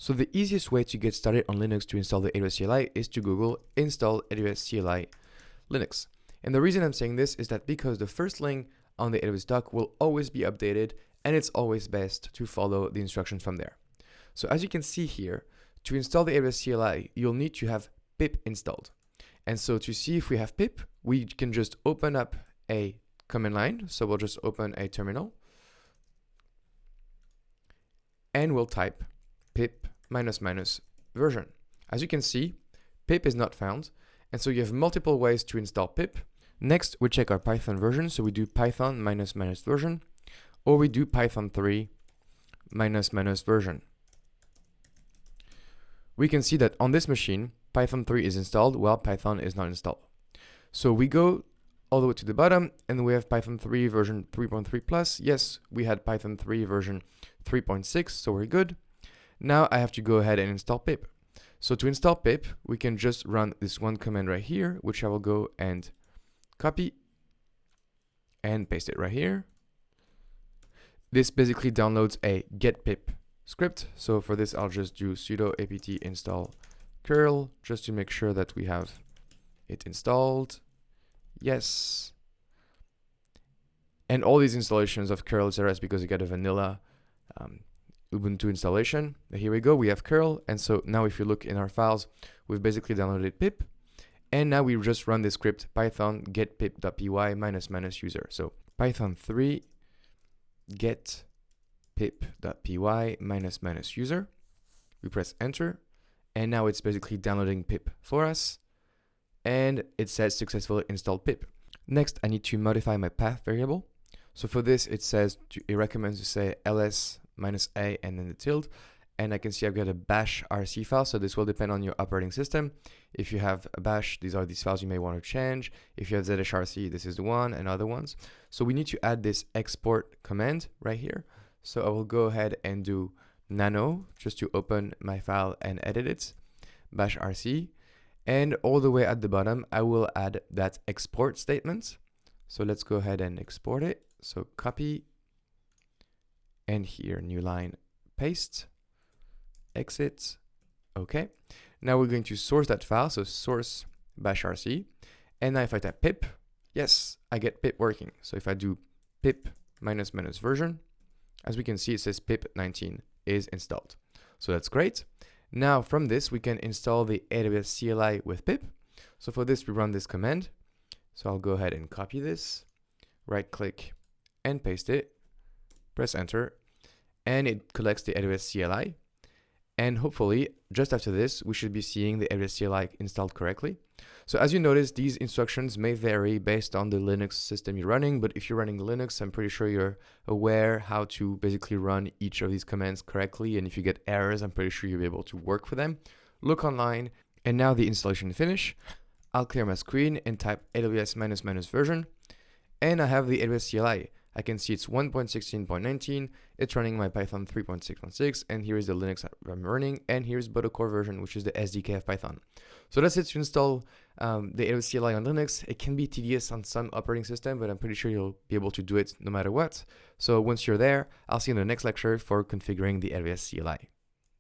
So the easiest way to get started on Linux to install the AWS CLI is to Google install AWS CLI Linux. And the reason I'm saying this is that because the first link on the AWS doc will always be updated, and it's always best to follow the instructions from there. So as you can see here, to install the AWS CLI, you'll need to have pip installed. And so to see if we have pip, we can just open up a command line. So we'll just open a terminal and we'll type pip -- version. As you can see, pip is not found. And so you have multiple ways to install pip. Next, we check our Python version. So we do Python -- version, or we do Python 3 -- version. We can see that on this machine, Python 3 is installed while Python is not installed. So we go all the way to the bottom and we have Python 3 version 3.3 plus. Yes, we had Python 3 version 3.6, so we're good. Now I have to go ahead and install pip. So to install pip, we can just run this one command right here, which I will go and copy and paste it right here. This basically downloads a get pip script. So for this, I'll just do sudo apt install curl just to make sure that we have it installed. Yes. And all these installations of curl, etc., is because you got a vanilla Ubuntu installation. Here we go, we have curl. And so now if you look in our files, we've basically downloaded pip. And now we just run the script python get pip.py -- user. So python 3 get pip.py -- user. We press enter. And now it's basically downloading pip for us. And it says successfully installed pip. Next, I need to modify my path variable. So for this, it recommends to say ls -a and then the tilde. And I can see I've got a bash rc file. So this will depend on your operating system. If you have a bash, these are these files you may want to change. If you have zshrc, this is the one, and other ones. So we need to add this export command right here. So I will go ahead and do nano just to open my file and edit it, bash rc. And all the way at the bottom, I will add that export statement. So let's go ahead and export it. So copy, and here, new line, paste, exit, okay. Now we're going to source that file, so source bash rc. And now if I type pip, yes, I get pip working. So if I do pip -- version, as we can see, it says pip 19 is installed. So that's great. Now from this, we can install the AWS CLI with pip. So for this, we run this command. So I'll go ahead and copy this, right click and paste it, press enter, and it collects the AWS CLI. And hopefully just after this, we should be seeing the AWS CLI installed correctly. So as you notice, these instructions may vary based on the Linux system you're running, but if you're running Linux, I'm pretty sure you're aware how to basically run each of these commands correctly. And if you get errors, I'm pretty sure you'll be able to work with them. Look online. And now the installation finish. I'll clear my screen and type AWS -- version. And I have the AWS CLI. I can see it's 1.16.19. It's running my Python 3.6.6, and here is the Linux I'm running, and here's Botocore version, which is the SDK of Python. So that's it to install the AWS CLI on Linux. It can be tedious on some operating system, but I'm pretty sure you'll be able to do it no matter what. So once you're there, I'll see you in the next lecture for configuring the AWS CLI.